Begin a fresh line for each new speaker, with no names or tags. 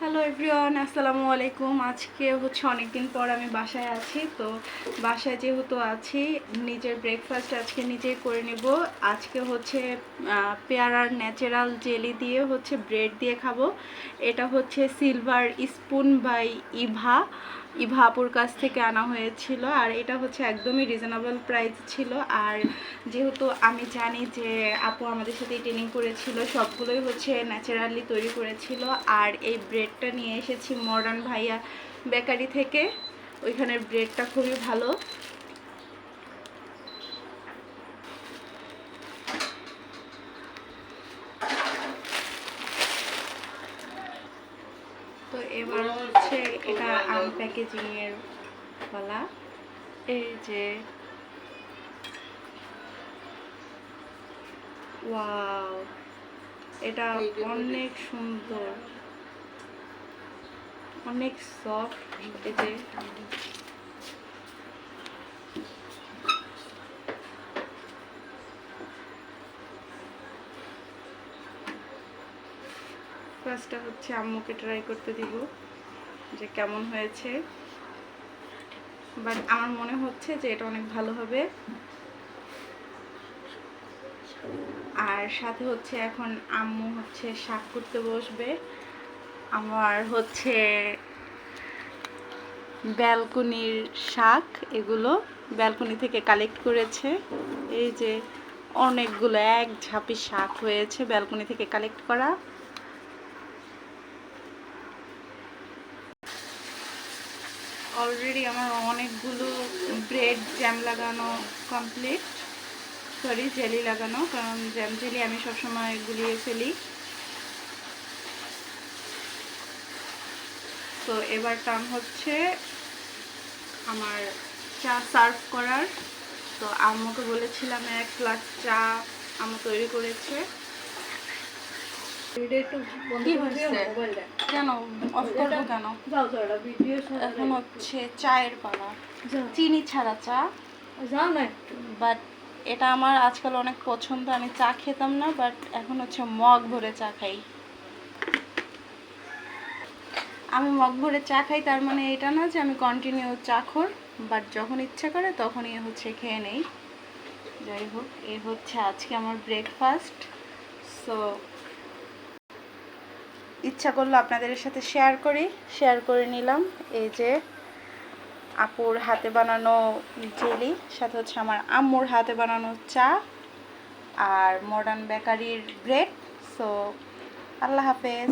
Hello everyone, আসসালামু আলাইকুম। আজকে হচ্ছে অনেক দিন পর আমি বাসায় আছি। তো বাসায় যেহেতু আছি, নিজের ব্রেকফাস্ট আজকে নিজেই করে নেব। আজকে হচ্ছে পেয়ারার ন্যাচারাল জেলি দিয়ে হচ্ছে ব্রেড দিয়ে খাবো। এটা হচ্ছে সিলভার স্পুন বাই ইভা আপুর কাছ থেকে আনা হয়েছিল, আর এটা হচ্ছে একদমই রিজনেবল প্রাইস ছিল। আর যেহেতু আমি জানি যে আপু আমাদের সাথে ট্রেনিং করেছিল, সবগুলোই হচ্ছে ন্যাচারালি তৈরি করেছিল। আর এই ব্রেডটা নিয়ে এসেছি মডার্ন ভাইয়া বেকারি থেকে, ওইখানের ব্রেডটা খুবই ভালো। তো এবার হচ্ছে এটা আনপ্যাকেজিং এর পালা। এই যে ওয়াও, এটা অনেক সুন্দর, অনেক সফট। এই যে ফার্স্টটা হচ্ছে আম্মুকে ট্রাই করতে দিব যে কেমন হয়েছে, বাট আমার মনে হচ্ছে যে এটা অনেক ভালো হবে। আর সাথে হচ্ছে এখন আম্মু হচ্ছে শাক করতে বসবে। আমার হচ্ছে ব্যালকনির শাক, এগুলো ব্যালকনি থেকে কালেক্ট করেছে। এই যে অনেকগুলো এক ঝাঁপি শাক হয়েছে ব্যালকনি থেকে কালেক্ট করা। অলরেডি আমার অনেকগুলো ব্রেড জ্যাম লাগানো কমপ্লিট, সরি জেলি লাগানো, কারণ জ্যাম জেলি আমি সবসময় গুলিয়ে ফেলি। তো এবার টার্ন হচ্ছে আমার চা সার্ভ করার। তো আম্মুকে বলেছিলাম 1 গ্লাস চা আম্মু তৈরি করেছে। কেন অফ করবো কেন? এখন হচ্ছে চায়ের পালা, চিনি ছাড়া চা। বাট এটা আমার আজকাল অনেক পছন্দ। আমি চা খেতাম না, বাট এখন হচ্ছে মগ ভরে চা খাই। আমি মগ ভরে চা খাই তার মানে এটা না যে আমি কন্টিনিউ চা খোর, বাট যখন ইচ্ছা করে তখনই হচ্ছে খেয়ে নেই। যাই হোক, এই হচ্ছে আজকে আমার ব্রেকফাস্ট। সো ইচ্ছা করলো আপনাদের সাথে শেয়ার করে নিলাম। এই যে আপুর হাতে বানানো জেলি, সাথে হচ্ছে আমার আম্মুর হাতে বানানো চা, আর মডার্ন বেকারির ব্রেড। সো আল্লাহ হাফেজ।